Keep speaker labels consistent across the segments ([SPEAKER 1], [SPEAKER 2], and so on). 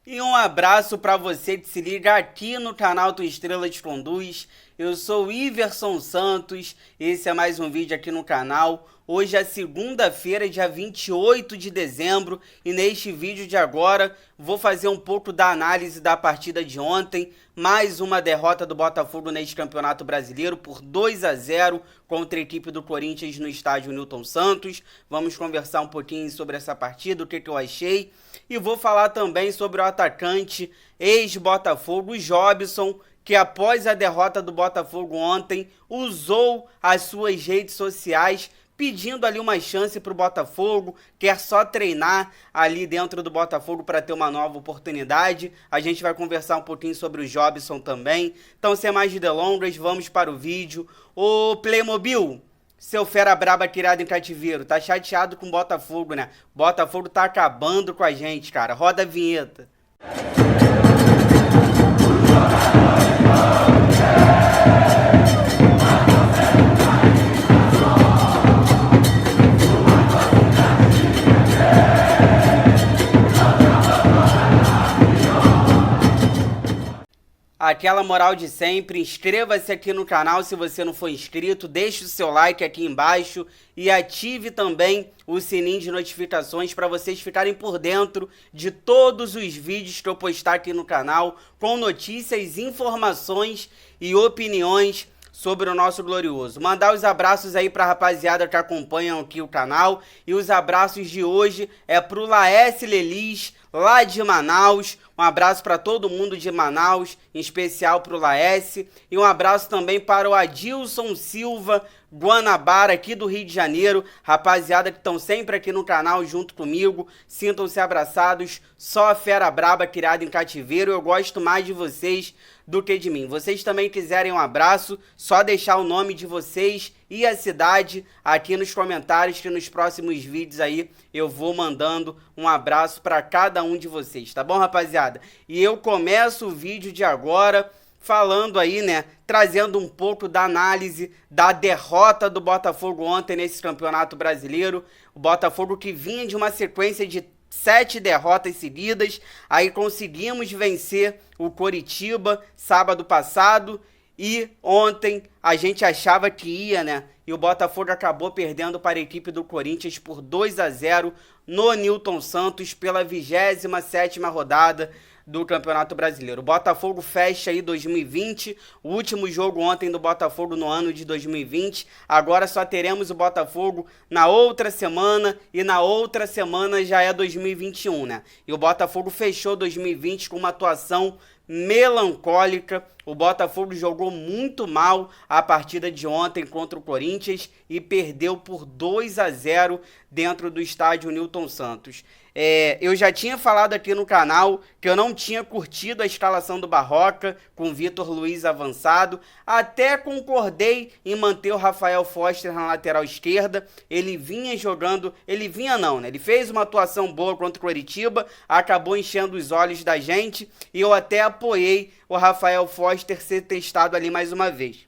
[SPEAKER 1] E um abraço para você que se liga aqui no canal Tua Estrela te Conduz. Eu sou o Iverson Santos, esse é mais um vídeo aqui no canal. Hoje é segunda-feira, dia 28 de dezembro, e neste vídeo de agora vou fazer um pouco da análise da partida de ontem. Mais uma derrota do Botafogo neste Campeonato Brasileiro por 2-0 contra a equipe do Corinthians no estádio Newton Santos. Vamos conversar um pouquinho sobre essa partida, o que eu achei. E vou falar também sobre o atacante ex-Botafogo, Jobson, que após a derrota do Botafogo ontem, usou as suas redes sociais pedindo ali uma chance para o Botafogo, quer só treinar ali dentro do Botafogo para ter uma nova oportunidade. A gente vai conversar um pouquinho sobre o Jobson também. Então, sem mais delongas, vamos para o vídeo. Ô Playmobil, seu fera braba criado em cativeiro, tá chateado com o Botafogo, né? Botafogo tá acabando com a gente, cara. Roda a vinheta. Aquela moral de sempre, inscreva-se aqui no canal se você não for inscrito, deixe o seu like aqui embaixo e ative também o sininho de notificações para vocês ficarem por dentro de todos os vídeos que eu postar aqui no canal, com notícias, informações e opiniões sobre o nosso glorioso. Mandar os abraços aí pra rapaziada que acompanham aqui o canal, e os abraços de hoje é pro Laércio Lelis, lá de Manaus. Um abraço para todo mundo de Manaus, em especial para o Laércio. E um abraço também para o Adilson Silva, Guanabara, aqui do Rio de Janeiro. Rapaziada que estão sempre aqui no canal junto comigo. Sintam-se abraçados. Só a fera braba criada em cativeiro. Eu gosto mais de vocês do que de mim. Vocês também quiserem um abraço, só deixar o nome de vocês e a cidade aqui nos comentários, que nos próximos vídeos aí eu vou mandando um abraço para cada um de vocês, tá bom, rapaziada? E eu começo o vídeo de agora falando aí, né, trazendo um pouco da análise da derrota do Botafogo ontem nesse Campeonato Brasileiro. O Botafogo que vinha de uma sequência de 7 derrotas seguidas, aí conseguimos vencer o Coritiba sábado passado, e ontem a gente achava que ia, né? E o Botafogo acabou perdendo para a equipe do Corinthians por 2-0 no Newton Santos pela 27ª rodada do Campeonato Brasileiro. O Botafogo fecha aí 2020, o último jogo ontem do Botafogo no ano de 2020. Agora só teremos o Botafogo na outra semana, e na outra semana já é 2021, né? E o Botafogo fechou 2020 com uma atuação melancólica. O Botafogo jogou muito mal a partida de ontem contra o Corinthians e perdeu por 2-0 dentro do estádio Newton Santos. Eu já tinha falado aqui no canal que eu não tinha curtido a escalação do Barroca com o Vitor Luiz avançado. Até concordei em manter o Rafael Foster na lateral esquerda. Ele vinha jogando, ele fez uma atuação boa contra o Coritiba, acabou enchendo os olhos da gente, e eu até apoiei o Rafael Foster ser testado ali mais uma vez.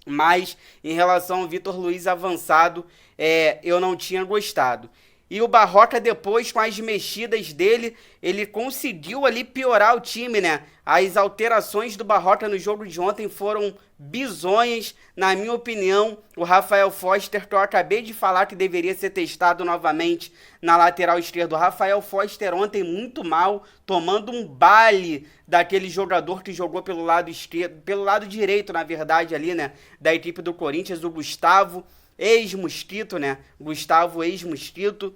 [SPEAKER 1] Mas em relação ao Vitor Luiz avançado, eu não tinha gostado. E o Barroca, depois, com as mexidas dele, ele conseguiu ali piorar o time, né? As alterações do Barroca no jogo de ontem foram bizonhas. Na minha opinião, o Rafael Foster, que eu acabei de falar que deveria ser testado novamente na lateral esquerda. O Rafael Foster ontem muito mal, tomando um baile daquele jogador que jogou pelo lado esquerdo, pelo lado direito, na verdade, ali, né? Da equipe do Corinthians, o Gustavo, ex-Mosquito, né? Gustavo, ex-Mosquito,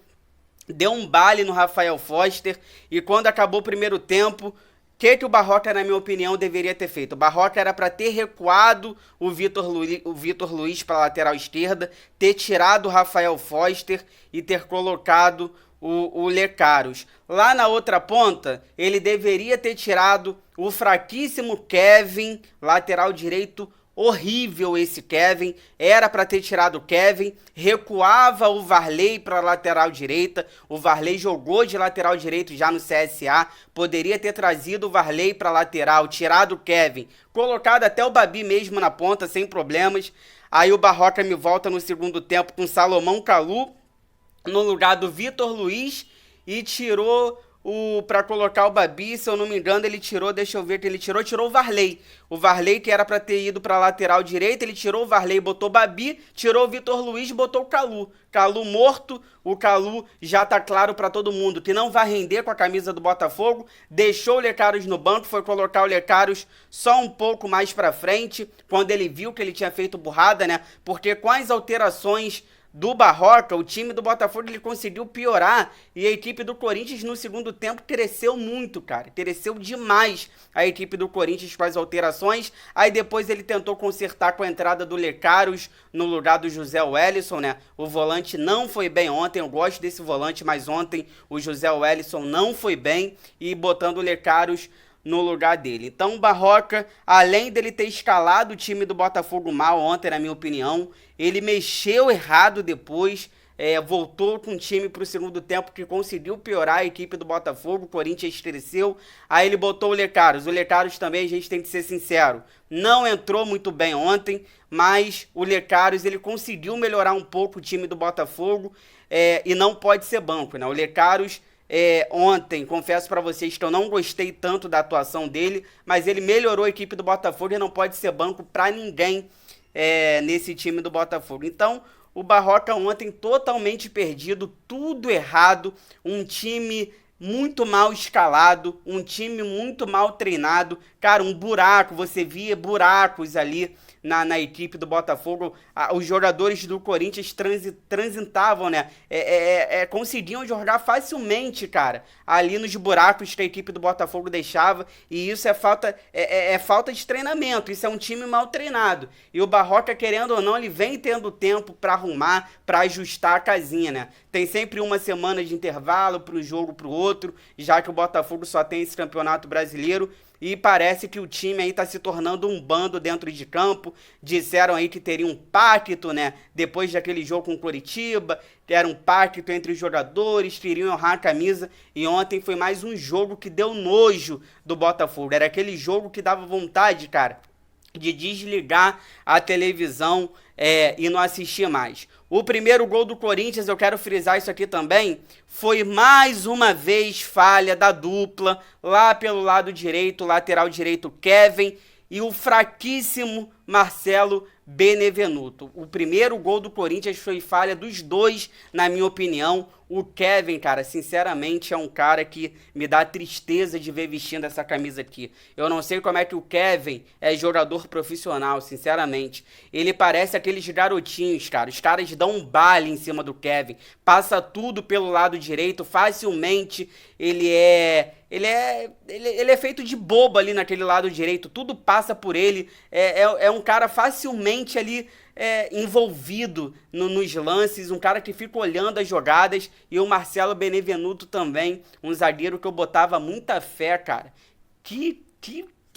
[SPEAKER 1] deu um baile no Rafael Foster. E quando acabou o primeiro tempo, o que o Barroca, na minha opinião, deveria ter feito? O Barroca era para ter recuado o Vitor Luiz para a lateral esquerda, ter tirado o Rafael Foster e ter colocado o Lecaros. Lá na outra ponta, ele deveria ter tirado o fraquíssimo Kevin, lateral direito. Horrível esse Kevin, era para ter tirado o Kevin, recuava o Varley para a lateral direita. O Varley jogou de lateral direito já no CSA, poderia ter trazido o Varley para a lateral, tirado o Kevin, colocado até o Babi mesmo na ponta sem problemas. Aí o Barroca me volta no segundo tempo com Salomão Kalou no lugar do Vitor Luiz e tirou para colocar o Babi, se eu não me engano, ele tirou, deixa eu ver que ele tirou o Varley. O Varley que era para ter ido para lateral direita, ele tirou o Varley, botou o Babi, tirou o Vitor Luiz, botou o Calu. Calu morto, o Calu já tá claro para todo mundo que não vai render com a camisa do Botafogo, deixou o Lecaros no banco, foi colocar o Lecaros só um pouco mais para frente, quando ele viu que ele tinha feito burrada, né? Porque com as alterações do Barroca, o time do Botafogo ele conseguiu piorar e a equipe do Corinthians no segundo tempo cresceu muito, cara. Cresceu demais a equipe do Corinthians com as alterações. Aí depois ele tentou consertar com a entrada do Lecaros no lugar do José Wellison, né? O volante não foi bem ontem, eu gosto desse volante, mas ontem o José Wellison não foi bem e botando o Lecaros no lugar dele. Então o Barroca, além dele ter escalado o time do Botafogo mal ontem, na minha opinião, ele mexeu errado depois, voltou com o time para o segundo tempo que conseguiu piorar a equipe do Botafogo, o Corinthians cresceu, aí ele botou o Lecaros também, a gente tem que ser sincero, não entrou muito bem ontem, mas o Lecaros ele conseguiu melhorar um pouco o time do Botafogo, e não pode ser banco, né? O Lecaros ontem, confesso pra vocês que eu não gostei tanto da atuação dele, mas ele melhorou a equipe do Botafogo e não pode ser banco pra ninguém nesse time do Botafogo. Então, o Barroca ontem totalmente perdido, tudo errado, um time muito mal escalado, um time muito mal treinado, cara, um buraco, você via buracos ali na equipe do Botafogo, os jogadores do Corinthians transitavam, né, conseguiam jogar facilmente, cara, ali nos buracos que a equipe do Botafogo deixava, e isso é falta de treinamento, isso é um time mal treinado, e o Barroca, querendo ou não, ele vem tendo tempo pra arrumar, pra ajustar a casinha, né, tem sempre uma semana de intervalo para um jogo pro outro, já que o Botafogo só tem esse campeonato brasileiro, e parece que o time aí tá se tornando um bando dentro de campo. Disseram aí que teria um pacto, né? Depois daquele jogo com o Coritiba, que era um pacto entre os jogadores, que iriam honrar a camisa. E ontem foi mais um jogo que deu nojo do Botafogo. Era aquele jogo que dava vontade, cara, de desligar a televisão e não assistir mais. O primeiro gol do Corinthians, eu quero frisar isso aqui também, foi mais uma vez falha da dupla, lá pelo lado direito, lateral direito Kevin e o fraquíssimo Marcelo Benevenuto. O primeiro gol do Corinthians foi falha dos dois, na minha opinião. O Kevin, cara, sinceramente é um cara que me dá tristeza de ver vestindo essa camisa aqui. Eu não sei como é que o Kevin é jogador profissional, sinceramente. Ele parece aqueles garotinhos, cara. Os caras dão um baile em cima do Kevin. Passa tudo pelo lado direito, facilmente. Ele é feito de bobo ali naquele lado direito. Tudo passa por ele. É um cara facilmente ali envolvido nos lances, um cara que fica olhando as jogadas, e o Marcelo Benevenuto também, um zagueiro que eu botava muita fé, cara. Que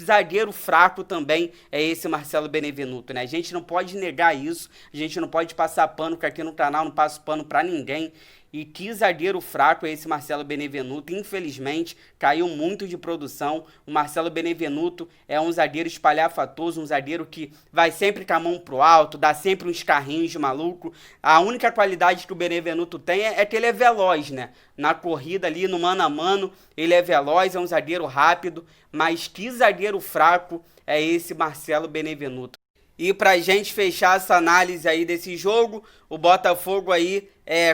[SPEAKER 1] zagueiro fraco também é esse Marcelo Benevenuto, né? A gente não pode negar isso, a gente não pode passar pano, porque aqui no canal não passo pano pra ninguém. E que zagueiro fraco é esse Marcelo Benevenuto, infelizmente caiu muito de produção. O Marcelo Benevenuto é um zagueiro espalhafatoso, um zagueiro que vai sempre com a mão pro alto, dá sempre uns carrinhos de maluco. A única qualidade que o Benevenuto tem é que ele é veloz, né? Na corrida ali, no mano a mano, ele é veloz, é um zagueiro rápido, mas que zagueiro fraco é esse Marcelo Benevenuto. E pra gente fechar essa análise aí desse jogo, o Botafogo aí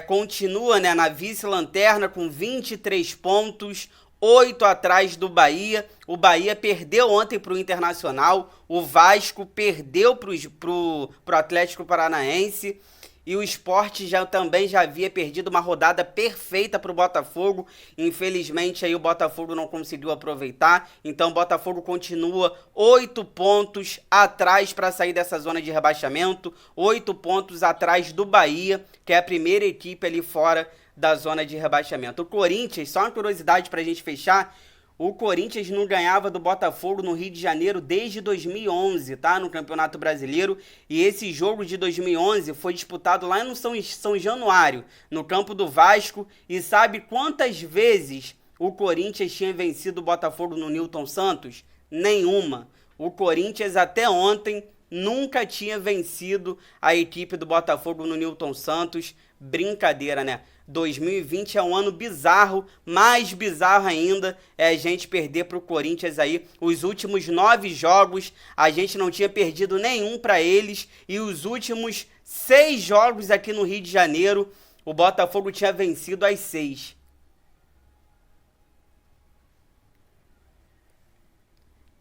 [SPEAKER 1] continua, né, na vice-lanterna com 23 pontos, 8 atrás do Bahia. O Bahia perdeu ontem pro Internacional, o Vasco perdeu pro Atlético Paranaense. E o Sport também já havia perdido uma rodada perfeita para o Botafogo. Infelizmente, aí o Botafogo não conseguiu aproveitar. Então, o Botafogo continua 8 pontos atrás para sair dessa zona de rebaixamento. 8 pontos atrás do Bahia, que é a primeira equipe ali fora da zona de rebaixamento. O Corinthians, só uma curiosidade para a gente fechar, o Corinthians não ganhava do Botafogo no Rio de Janeiro desde 2011, tá? No Campeonato Brasileiro. E esse jogo de 2011 foi disputado lá no São Januário, no campo do Vasco. E sabe quantas vezes o Corinthians tinha vencido o Botafogo no Newton Santos? Nenhuma. O Corinthians até ontem nunca tinha vencido a equipe do Botafogo no Newton Santos. Brincadeira, né? 2020 é um ano bizarro, mais bizarro ainda é a gente perder para o Corinthians aí os últimos 9 jogos, a gente não tinha perdido nenhum para eles, e os últimos 6 jogos aqui no Rio de Janeiro, o Botafogo tinha vencido as 6.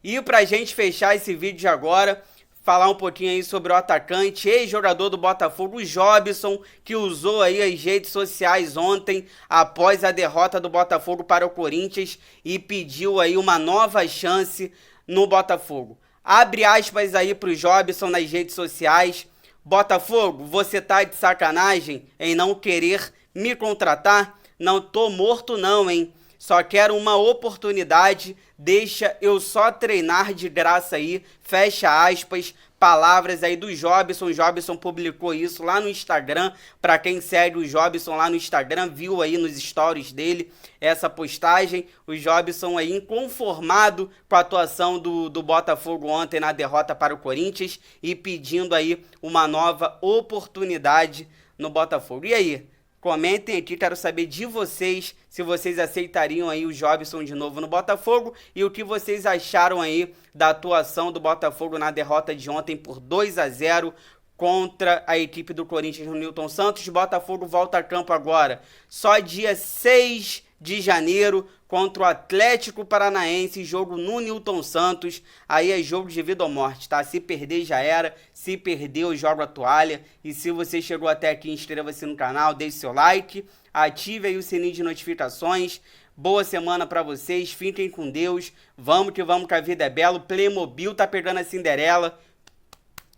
[SPEAKER 1] E pra gente fechar esse vídeo de agora, falar um pouquinho aí sobre o atacante, ex-jogador do Botafogo, o Jobson, que usou aí as redes sociais ontem, após a derrota do Botafogo para o Corinthians, e pediu aí uma nova chance no Botafogo. Abre aspas aí pro Jobson nas redes sociais: Botafogo, você tá de sacanagem em não querer me contratar? Não tô morto não, hein? Só quero uma oportunidade, deixa eu só treinar de graça aí, fecha aspas, palavras aí do Jobson. O Jobson publicou isso lá no Instagram, pra quem segue o Jobson lá no Instagram, viu aí nos stories dele essa postagem. O Jobson aí inconformado com a atuação do Botafogo ontem na derrota para o Corinthians e pedindo aí uma nova oportunidade no Botafogo. E aí? Comentem aqui, quero saber de vocês se vocês aceitariam aí o Jobson de novo no Botafogo e o que vocês acharam aí da atuação do Botafogo na derrota de ontem por 2-0 contra a equipe do Corinthians no Newton Santos. O Botafogo volta a campo agora só dia 6 de janeiro contra o Atlético Paranaense, jogo no Newton Santos. Aí é jogo de vida ou morte, tá? Se perder já era, se perder eu jogo a toalha. E se você chegou até aqui, inscreva-se no canal, deixe seu like, ative aí o sininho de notificações. Boa semana pra vocês, fiquem com Deus, vamos que a vida é bela. O Playmobil tá pegando a Cinderela,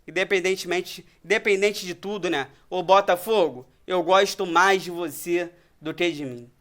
[SPEAKER 1] independente de tudo, né? Ô Botafogo, eu gosto mais de você do que de mim.